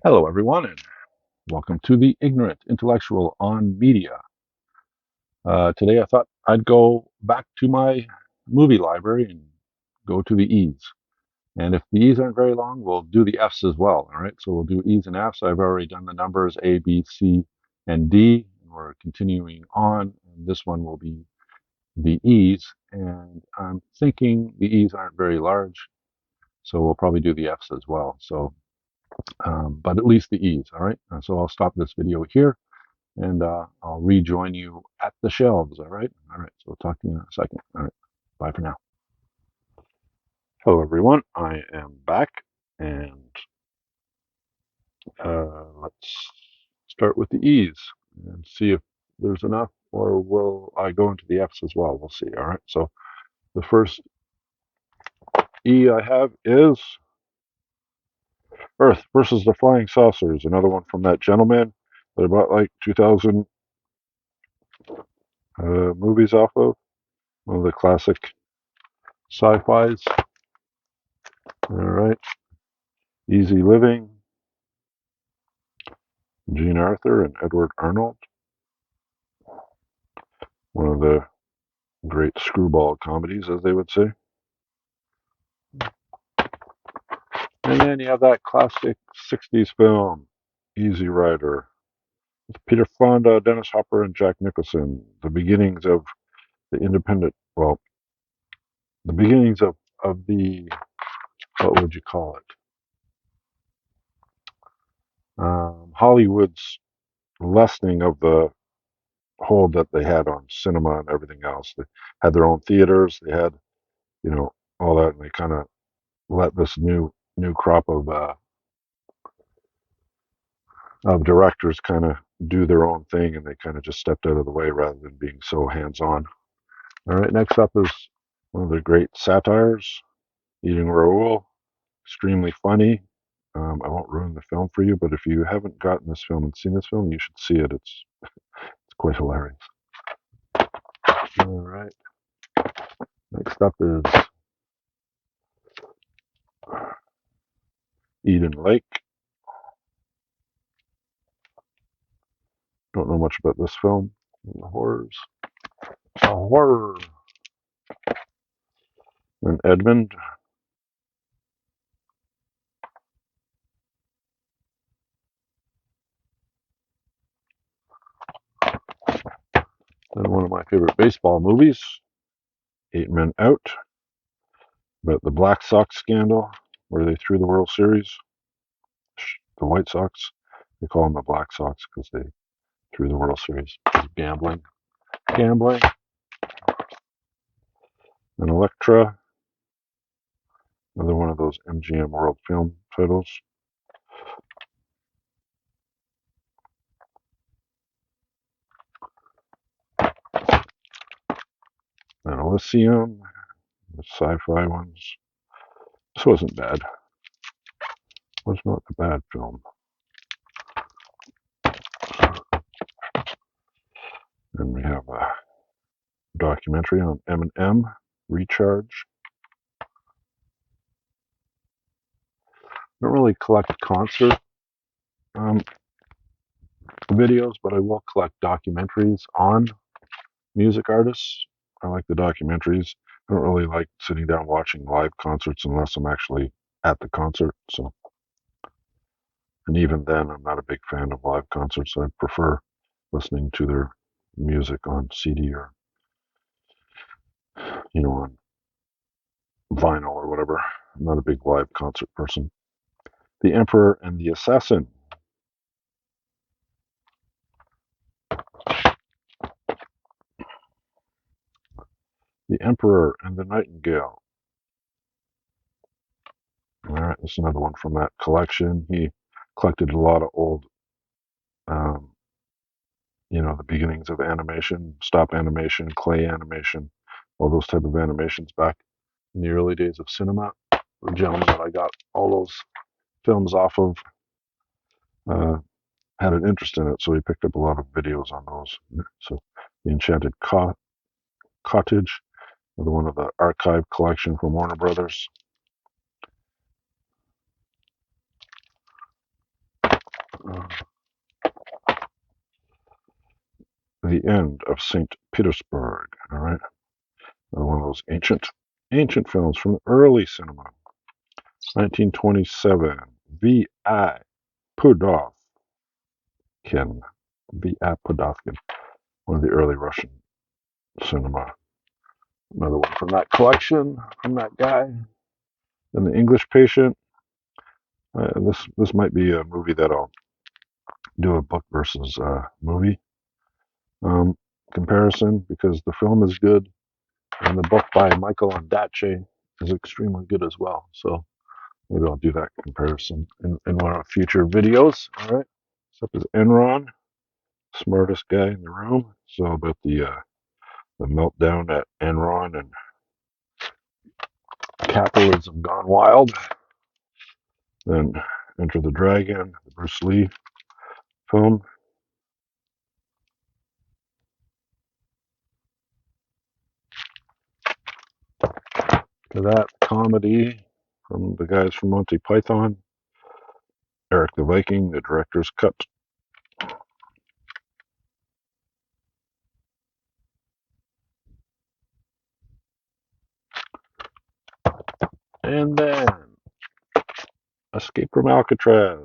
Hello, everyone, and welcome to the Ignorant Intellectual on Media. Today, I thought I'd go back to my movie library and go to the E's. And if the E's aren't very long, we'll do the F's as well. All right, so we'll do E's and F's. I've already done the numbers A, B, C, and D. We're continuing on, and this one will be the E's. And I'm thinking the E's aren't very large, so we'll probably do the F's as well. But at least the E's. All right, so I'll stop this video here and I'll rejoin you at the shelves. All right. All right. So we'll talk to you in a second. All right. Bye for now. Hello, everyone. I am back, and let's start with the E's and see if there's enough, or will I go into the F's as well? We'll see. All right. So the first E I have is Earth versus the Flying Saucers. Another one from that gentleman that I bought like 2,000 movies off of. One of the classic sci-fis. All right. Easy Living, Jean Arthur and Edward Arnold, one of the great screwball comedies, as they would say. And then you have that classic 60s film, Easy Rider, with Peter Fonda, Dennis Hopper, and Jack Nicholson. The beginnings of the independent, well, the beginnings of the, what would you call it? Hollywood's lessening of the hold that they had on cinema and everything else. They had their own theaters, they had, all that, and they kind of let this new crop of directors kind of do their own thing, and they kind of just stepped out of the way rather than being so hands-on. All right, next up is one of the great satires, Eating Raoul, extremely funny. I won't ruin the film for you, but if you haven't gotten this film and seen this film, you should see it. It's quite hilarious. All right, next up is Eden Lake. Don't know much about this film. The horrors. A horror. And Edmund. And one of my favorite baseball movies, 8 Men Out, about the Black Sox scandal where they threw the World Series. The White Sox, they call them the Black Sox because they threw the World Series. It's gambling. Gambling. And Elektra, another one of those MGM World Film titles. And Elysium, the sci-fi ones. This wasn't bad. It was not a bad film. And we have a documentary on Eminem, Recharge. I don't really collect concert um, videos, but I will collect documentaries on music artists. I like the documentaries. I don't really like sitting down watching live concerts unless I'm actually at the concert. So, and even then, I'm not a big fan of live concerts. I prefer listening to their music on CD or on vinyl or whatever. I'm not a big live concert person. The Emperor and the Assassin. The Emperor and the Nightingale. All right, this is another one from that collection. He collected a lot of old, um, the beginnings of animation, stop animation, clay animation, all those type of animations back in the early days of cinema. The gentleman that I got all those films off of uh, had an interest in it, so he picked up a lot of videos on those. So, The Enchanted Cottage, another one of the archive collection from Warner Brothers. The End of St. Petersburg. All right. Another one of those ancient films from the early cinema. 1927. V.I. Pudovkin. V.I. Pudovkin. One of the early Russian cinema. Another one from that collection, from that guy. Then The English Patient. This might be a movie that I'll do a book versus movie um, comparison because the film is good and the book by Michael Ondaatje is extremely good as well. So maybe I'll do that comparison in one of future videos. All right. This up is Enron, smartest guy in the room. So about the meltdown at Enron and capitalism gone wild. Then Enter the Dragon, the Bruce Lee film. To that comedy from the guys from Monty Python. Eric the Viking, the director's cut. And then Escape from Alcatraz,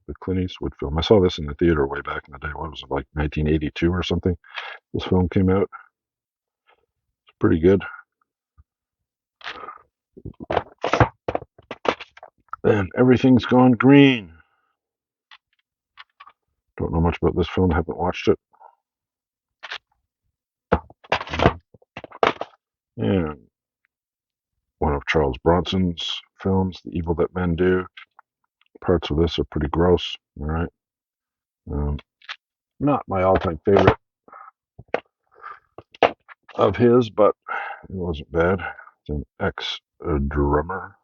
the Clint Eastwood film. I saw this in the theater way back in the day. What was it, like 1982 or something? This film came out. It's pretty good. Then Everything's Gone Green. Don't know much about this film. Haven't watched it. And one of Charles Bronson's films, The Evil That Men Do. Parts of this are pretty gross. All right. Not my all-time favorite of his, but it wasn't bad. It's an ex-drummer.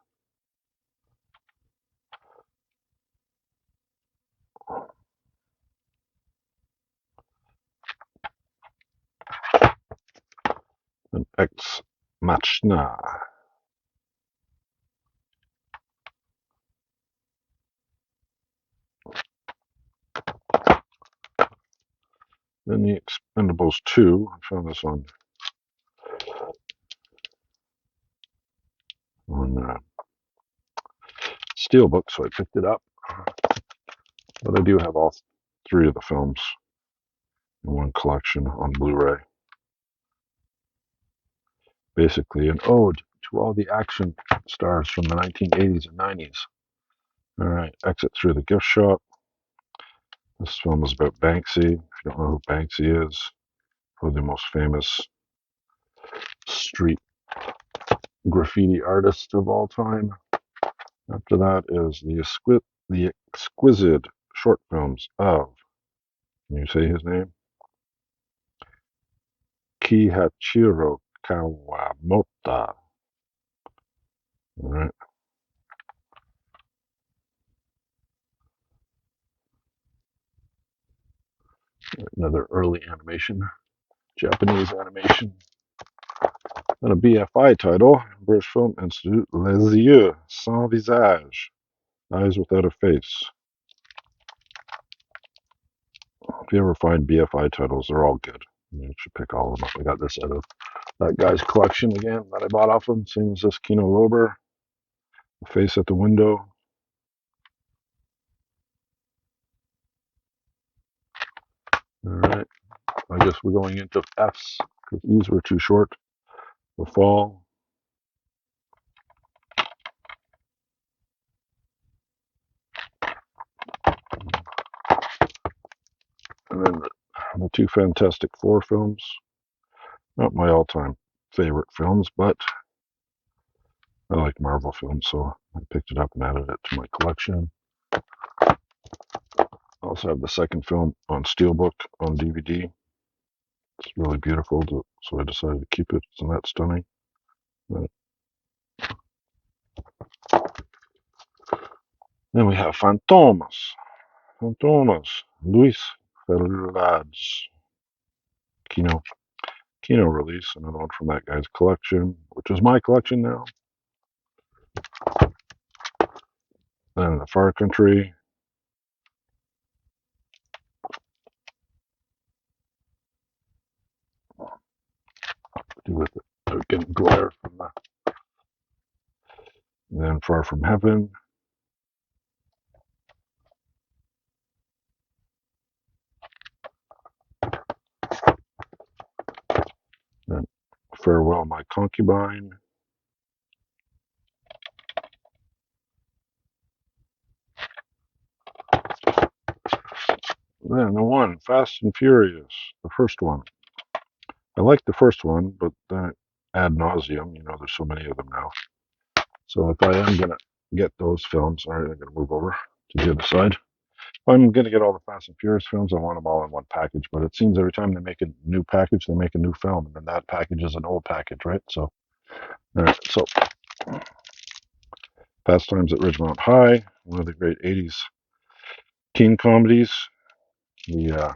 An ex-machina. Then The Expendables 2. I found this on Steelbook, so I picked it up. But I do have all three of the films in one collection on Blu-ray. Basically an ode to all the action stars from the 1980s and 90s. All right, Exit Through the Gift Shop. This film is about Banksy. If you don't know who Banksy is, probably the most famous street graffiti artist of all time. After that is the exquisite short films of, can you say his name? Kihachiro Kawamoto. All right. Another early animation, Japanese animation. And a BFI title, British Film Institute, Les Yeux Sans Visage, Eyes Without a Face. If you ever find BFI titles, they're all good. You should pick all of them up. I got this out of that guy's collection again that I bought off him. Same as this Kino Lorber, The Face at the Window. All right. I guess we're going into F's because E's were too short. The Fall. And then the two Fantastic Four films. Not my all-time favorite films, but I like Marvel films, so I picked it up and added it to my collection. I also have the second film on Steelbook on DVD. It's really beautiful, so I decided to keep it. Isn't that stunning? Then we have Fantomas. Luis Ferraz. Kino release, another one from that guy's collection, which is my collection now. Then The Far Country. with it getting glare from the. And then Far From Heaven. Then Farewell, My Concubine. Then the one, Fast and Furious, the first one. I like the first one, but then ad nauseum, there's so many of them now. So if I am going to get those films, all right, I'm going to move over to the other side. If I'm going to get all the Fast and Furious films, I want them all in one package. But it seems every time they make a new package, they make a new film. And then that package is an old package, right? So, all right, so Fast Times at Ridgemont High, one of the great 80s teen comedies. The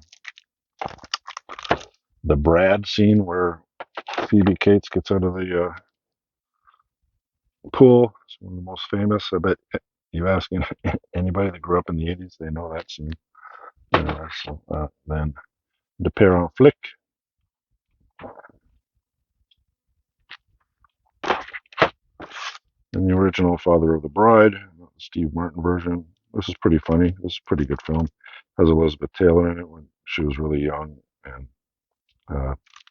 Brad scene where Phoebe Cates gets out of the pool. It's one of the most famous. I bet you ask anybody that grew up in the 80s, they know that scene. Then De Père en Flic. And the original Father of the Bride, the Steve Martin version. This is pretty funny. This is a pretty good film. Has Elizabeth Taylor in it when she was really young, and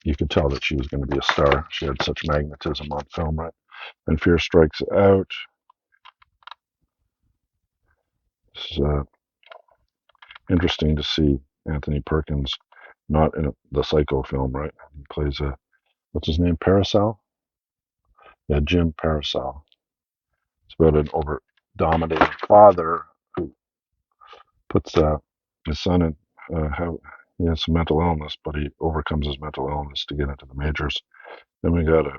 you could tell that she was going to be a star. She had such magnetism on film, right? And Fear Strikes Out. It's interesting to see Anthony Perkins not in the Psycho film, right? He plays what's his name, Parasol? Yeah, Jim Parasol. It's about an over-dominating father who puts his son in how he has some mental illness, but he overcomes his mental illness to get into the majors. Then we got a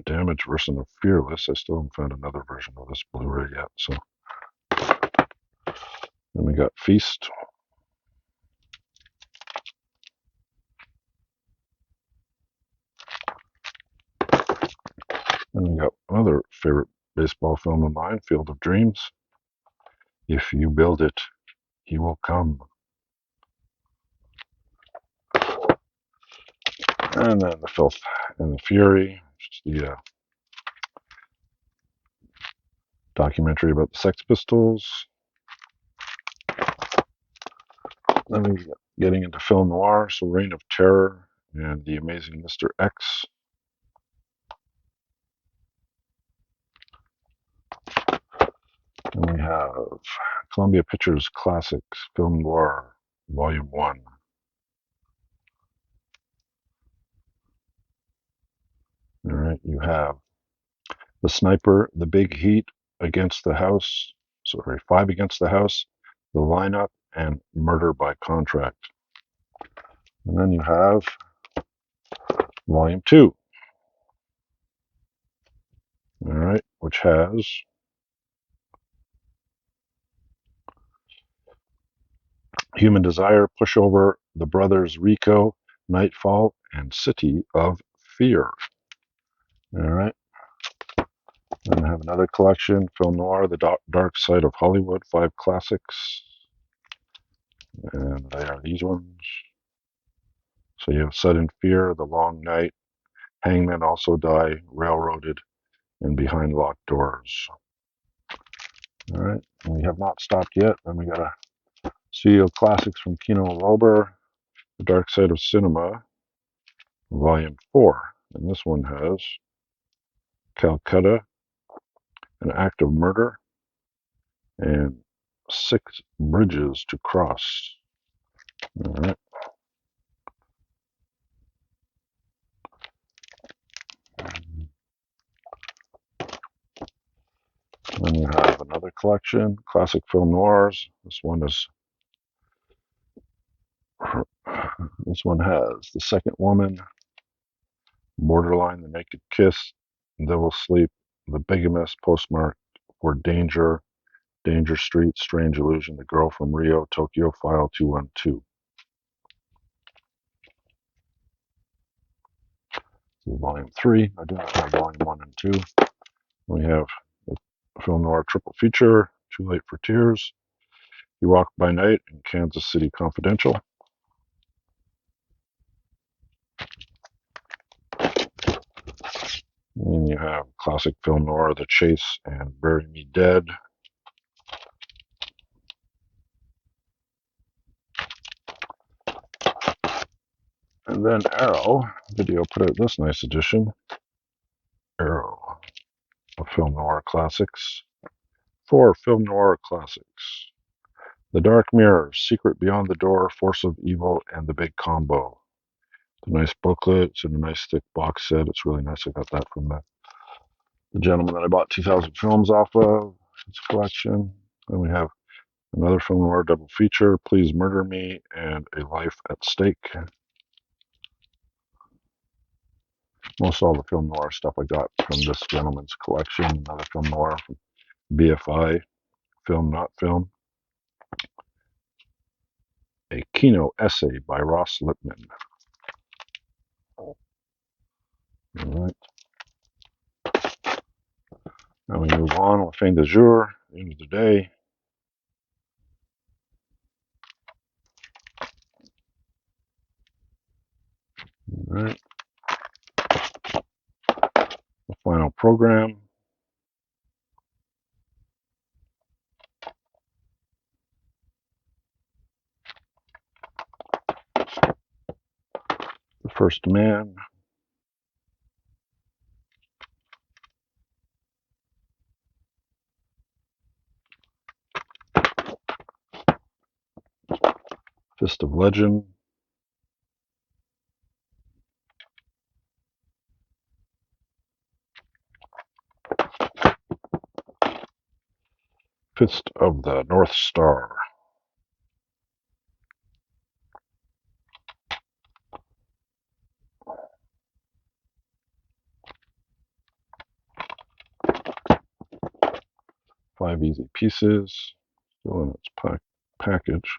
damaged version of Fearless. I still haven't found another version of this Blu-ray yet. So then we got Feast. And we got another favorite baseball film of mine, Field of Dreams. If you build it, he will come. And then The Filth and the Fury, which is the documentary about the Sex Pistols. Then we get getting into film noir, so Reign of Terror and The Amazing Mr. X. And we have Columbia Pictures Classics Film Noir, Volume 1. All right, you have The Sniper, The Big Heat, Against the House, Five Against the House, The Lineup, and Murder by Contract. And then you have Volume 2, all right, which has Human Desire, Pushover, The Brothers Rico, Nightfall, and City of Fear. All right. Then I have another collection, Film Noir, The Dark Side of Hollywood, 5 classics. And they are these ones. So you have Sudden Fear, The Long Night, Hangmen Also Die, Railroaded, and Behind Locked Doors. All right. And we have not stopped yet. Then we got a studio classics from Kino Lorber, The Dark Side of Cinema, Volume 4. And this one has Calcutta, An Act of Murder, and 6 Bridges to Cross. All right. Then you have another collection, Classic Film Noirs. This one has The Second Woman, Borderline, The Naked Kiss, Devil's Sleep, The Bigamist, Postmarked for Danger, Danger Street, Strange Illusion, The Girl from Rio, Tokyo File 212. So Volume 3. I do not have Volume 1 and 2. We have the Film Noir Triple Feature, Too Late for Tears, You Walk by Night, and Kansas City Confidential. you have classic film noir, The Chase and Bury Me Dead. And then Arrow Video put out this nice edition. Arrow of Film Noir Classics. 4 Film Noir Classics. The Dark Mirror, Secret Beyond the Door, Force of Evil, and The Big Combo. It's a nice booklet. It's in a nice thick box set. It's really nice. I got that from the gentleman that I bought 2,000 films off of. His collection. Then we have another film noir double feature, Please Murder Me and A Life at Stake. Most all the film noir stuff I got from this gentleman's collection. Another film noir from BFI, Film Not Film. A Kino essay by Ross Lipman. All right. Now we move on. La fin de jour, end of the day. All right. The final program. The First Man. Fist of Legend. Fist of the North Star. Five Easy Pieces. Still in its package.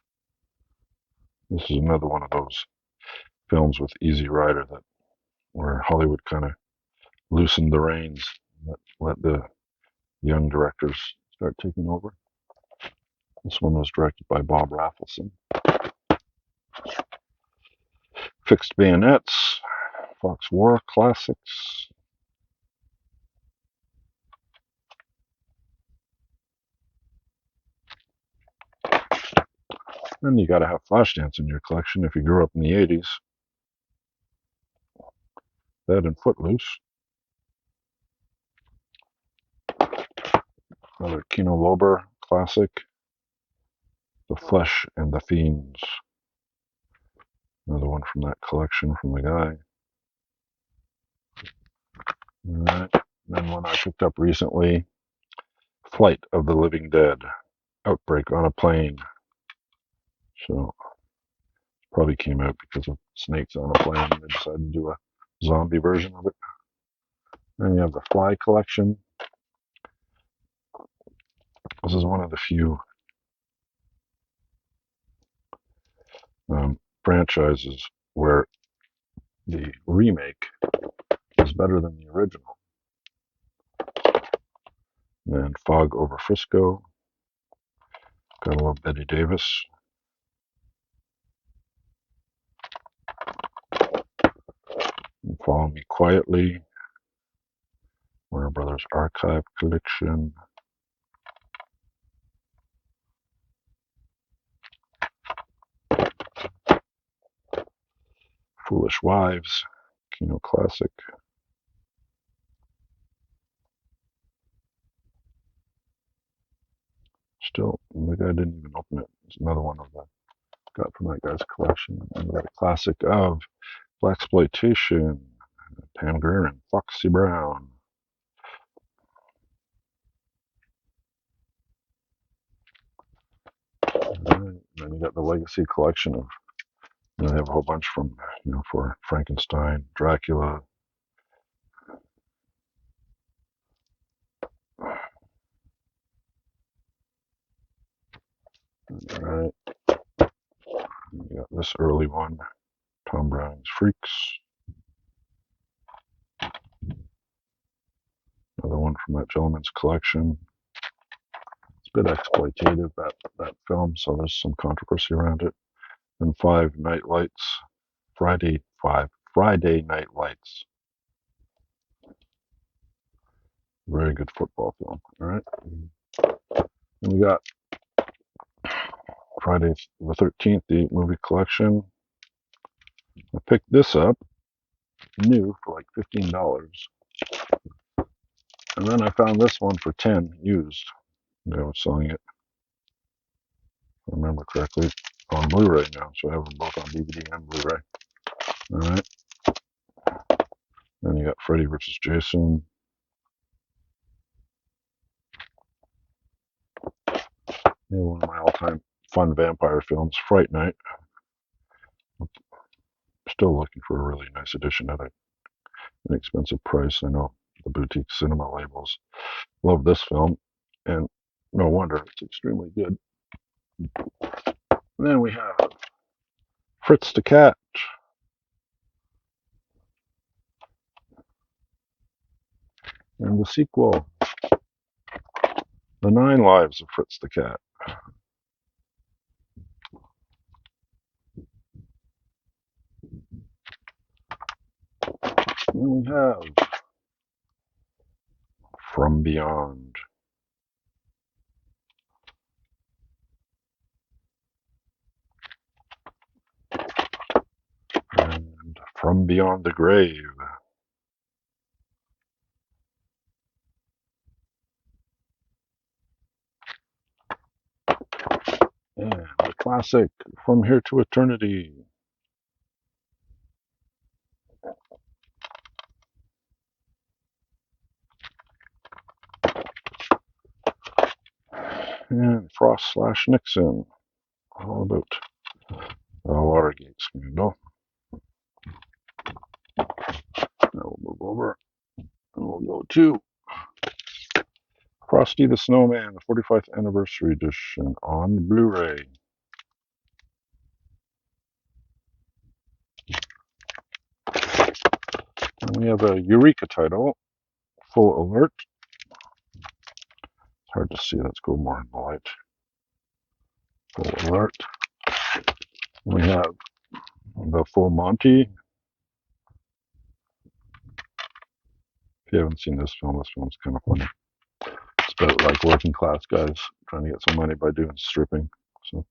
This is another one of those films with Easy Rider that where Hollywood kind of loosened the reins, let the young directors start taking over. This one was directed by Bob Rafelson. Fixed Bayonets, Fox War Classics. Then you got to have Flashdance in your collection if you grew up in the 80s. That and Footloose. Another Kino Lorber classic. The Flesh and the Fiends. Another one from that collection from the guy. All right. Then one I picked up recently, Flight of the Living Dead. Outbreak on a Plane. So probably came out because of snakes on a plane. They decided to do a zombie version of it. Then you have the Fly collection. This is one of the few franchises where the remake is better than the original. And Fog Over Frisco. Gotta love Betty Davis. And Follow Me Quietly. Warner Brothers Archive Collection. Foolish Wives. Kino Classic. Still, the guy didn't even open it. It's another one of the got from that guy's collection. And we got a classic of Blaxploitation, Pam Grier and Foxy Brown. And then you got the Legacy collection of, they have a whole bunch from, for Frankenstein, Dracula. All right. You got this early one, Tom Brown's Freaks. Another one from that gentleman's collection. It's a bit exploitative, that film, so there's some controversy around it. And Friday Night Lights. Right. Then Very good football film. All right. And we got Friday the 13th, the movie collection. I picked this up new for like $15. And then I found this one for 10 used. They were selling it, if I remember correctly, on Blu-ray now. So I have them both on DVD and Blu-ray. All right. Then you got Freddy vs. Jason. Yeah, one of my all-time fun vampire films, Fright Night. Still looking for a really nice edition at an inexpensive price. I know the boutique cinema labels love this film, and no wonder, it's extremely good. And then we have Fritz the Cat. And the sequel, The 9 Lives of Fritz the Cat. And we have From Beyond. And From Beyond the Grave. And the classic From Here to Eternity. And Frost / Nixon. All about the Watergate scandal. Now we'll move over and we'll go to Frosty the Snowman, the 45th anniversary edition on Blu-ray. And we have a Eureka title, Full Alert. It's hard to see, let's go more in the light. Full Alert. We have the Full Monty. If you haven't seen this film's kind of funny. It's about like working class guys trying to get some money by doing stripping. So,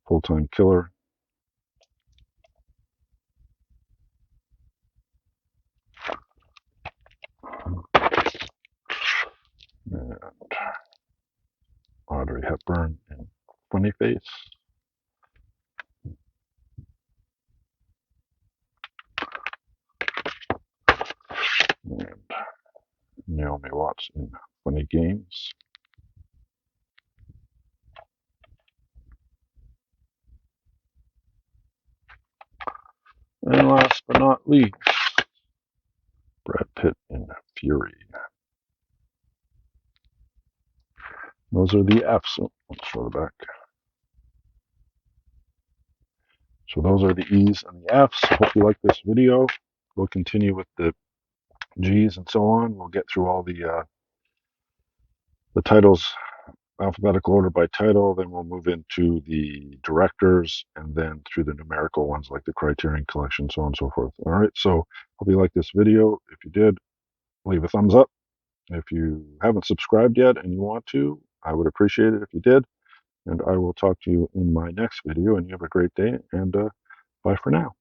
Full-Time Killer. And Audrey Hepburn in Funny Face. And Naomi Watts in Funny Games. And last but not least, Brad Pitt in Fury. Those are the Fs. Oh, let's show the back. So those are the E's and the F's. Hope you like this video. We'll continue with the G's and so on. We'll get through all the titles, alphabetical order by title. Then we'll move into the directors and then through the numerical ones like the Criterion Collection, so on and so forth. All right. So hope you like this video. If you did, leave a thumbs up. If you haven't subscribed yet and you want to, I would appreciate it if you did. And I will talk to you in my next video. And you have a great day. And bye for now.